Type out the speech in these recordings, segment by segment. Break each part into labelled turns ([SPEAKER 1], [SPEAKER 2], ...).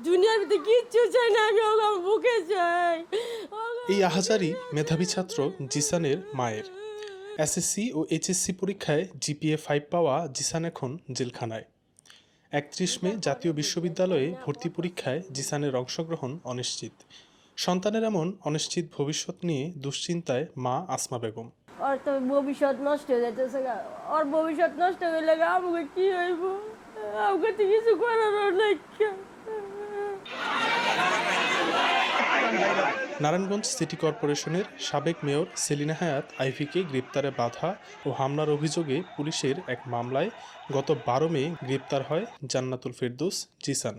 [SPEAKER 1] দুনিয়ার ভিতরে কিচ্ছু চাই না, আমি ওকে আমার বুকে চাই।
[SPEAKER 2] এই আহাজারি মেধাবী ছাত্র জিসানের মায়ের। এসএসসি ও এইচএসসি পরীক্ষায় জিপিএ 5 পাওয়া জিসান এখন জেলখানায়। ৩১ মে জাতীয় বিশ্ববিদ্যালয়ে ভর্তি পরীক্ষায় জিসানের অংশগ্রহণ অনিশ্চিত। সন্তানের এমন অনিশ্চিত ভবিষ্যৎ নিয়ে দুশ্চিন্তায় মা আসমা বেগম।
[SPEAKER 1] ওর তো ভবিষ্যৎ নষ্ট হয়ে যাইতেছে, ওর ভবিষ্যৎ নষ্ট হয়ে গেলে আমাকে কি হইব? আমাকে তো কিছু করার নাই।
[SPEAKER 2] নারায়ণগঞ্জ সিটি কর্পোরেশনের সাবেক মেয়র সেলিনা হায়াৎ আইভীকে গ্রেপ্তারে বাধা ও হামলার অভিযোগে পুলিশের এক মামলায় গত ১২ মে গ্রেপ্তার হয় জান্নাতুল ফেরদৌস জিসান।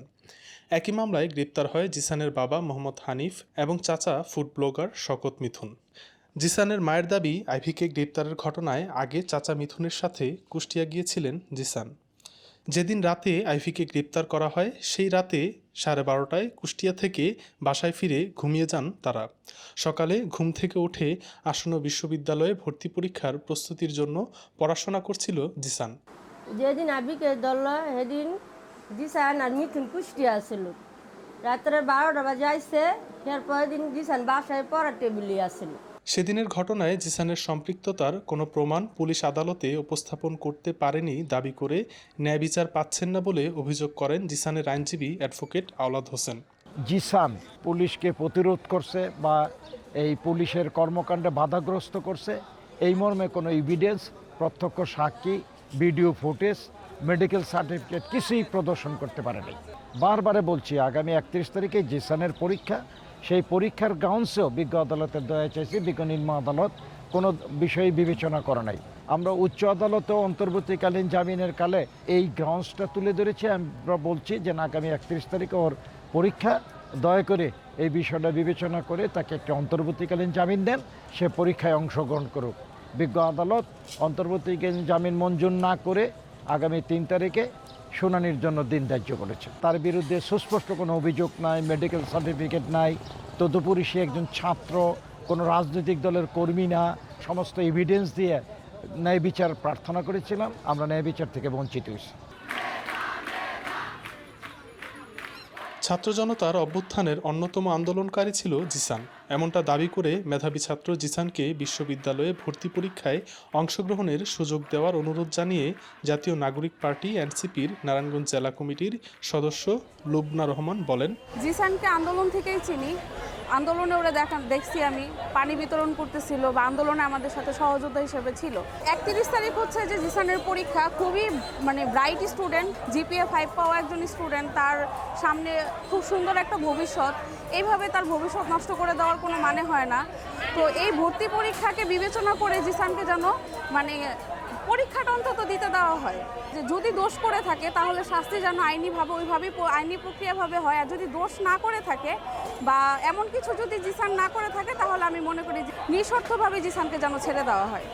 [SPEAKER 2] একই মামলায় গ্রেপ্তার হয় জিসানের বাবা মোহাম্মদ হানিফ এবং চাচা ফুড ব্লগার শকত মিথুন। জিসানের মায়ের দাবি, আইভীকে গ্রেপ্তারের ঘটনায় আগে চাচা মিথুনের সাথে কুষ্টিয়া গিয়েছিলেন জিসান। যেদিন রাতে আইভীকে গ্রেপ্তার করা হয় সেই রাতে 12:30টায় কুষ্টিয়া থেকে বাসায় ফিরে ঘুমিয়ে যান তারা। সকালে ঘুম থেকে উঠে আসন্ন বিশ্ববিদ্যালয়ে ভর্তি পরীক্ষার প্রস্তুতির জন্য পড়াশোনা করছিল জিসান।
[SPEAKER 1] যেদিন আবিকে ধরল সেদিন জিসান আর মিথুন কুষ্টিয়া আসছিল। রাত্রে 12টা বাজে আইসে, এরপরের দিন জিসান বাসায় পড়ার টেবিলে আসছিল।
[SPEAKER 2] সেদিনের ঘটনায় জিসানের সম্পৃক্ততার কোনো প্রমাণ পুলিশ আদালতে উপস্থাপন করতে পারেনি দাবি করে ন্যায় বিচার পাচ্ছেন না বলে অভিযোগ করেন জিসানের আইনজীবী অ্যাডভোকেট আওলাদ হোসেন।
[SPEAKER 3] জিসান পুলিশকে প্রতিরোধ করছে বা এই পুলিশের কর্মকাণ্ডে বাধাগ্রস্ত করছে, এই মর্মে কোনো এভিডেন্স, প্রত্যক্ষ সাক্ষী, ভিডিও ফুটেজ, মেডিকেল সার্টিফিকেট কিছুই প্রদর্শন করতে পারেনি। বারবারে বলছি, আগামী 31 তারিখে জিসানের পরীক্ষা, সেই পরীক্ষার গ্রাউন্ডসেও বিজ্ঞ আদালতের দয়া চাইছি। বিজ্ঞ নিম্ন আদালত কোনো বিষয়ে বিবেচনা করে নাই। আমরা উচ্চ আদালতেও অন্তর্বর্তীকালীন জামিনের কালে এই গ্রাউন্ডসটা তুলে ধরেছি। আমরা বলছি যে আগামী 31 তারিখে ওর পরীক্ষা, দয়া করে এই বিষয়টা বিবেচনা করে তাকে একটা অন্তর্বর্তীকালীন জামিন দেন, সে পরীক্ষায় অংশগ্রহণ করুক। বিজ্ঞ আদালত অন্তর্বর্তীকালীন জামিন মঞ্জুর না করে আগামী 3 তারিখে শুনানির জন্য দিন ধার্য করেছে। তার বিরুদ্ধে সুস্পষ্ট কোনো অভিযোগ নাই, মেডিকেল সার্টিফিকেট নাই, তদুপরি সে একজন ছাত্র, কোনো রাজনৈতিক দলের কর্মী না। সমস্ত এভিডেন্স দিয়ে ন্যায় বিচার প্রার্থনা করেছিলাম, আমরা ন্যায় বিচার থেকে বঞ্চিত হয়েছি।
[SPEAKER 2] ছাত্র জনতার অভ্যুত্থানের অন্যতম আন্দোলনকারী ছিল জিসান। এমনটা দাবি করে মেধাবী ছাত্র জিসানকে বিশ্ববিদ্যালয়ে ভর্তি পরীক্ষায় অংশগ্রহণের সুযোগ দেওয়ার অনুরোধ জানিয়ে জাতীয় নাগরিক পার্টি এনসিপির নারায়ণগঞ্জ জেলা কমিটির সদস্য লুবনা রহমান বলেন,
[SPEAKER 4] জিসানকে আন্দোলন থেকেই চিনি। আন্দোলনে ওরা দেখছি আমি পানি বিতরণ করতেছিল বা আন্দোলনে আমাদের সাথে সহযোদ্ধা হিসেবে ছিল। 31 তারিখ হচ্ছে যে জিসানের পরীক্ষা। খুবই ব্রাইট স্টুডেন্ট, জিপিএ 5 পাওয়া একজন স্টুডেন্ট, তার সামনে খুব সুন্দর একটা ভবিষ্যৎ। এইভাবে তার ভবিষ্যৎ নষ্ট করে দেওয়ার কোনো মানে হয় না। তো এই ভর্তি পরীক্ষাকে বিবেচনা করে জিসানকে যেন পরীক্ষাটা অন্তত দিতে দেওয়া হয়। যে যদি দোষ করে থাকে তাহলে শাস্তি যেন ওইভাবেই আইনি প্রক্রিয়াভাবে হয়। আর যদি দোষ না করে থাকে বা এমন কিছু যদি জিসান না করে থাকে তাহলে আমি মনে করি নিঃশর্তভাবে জিসানকে যেন ছেড়ে দেওয়া হয়।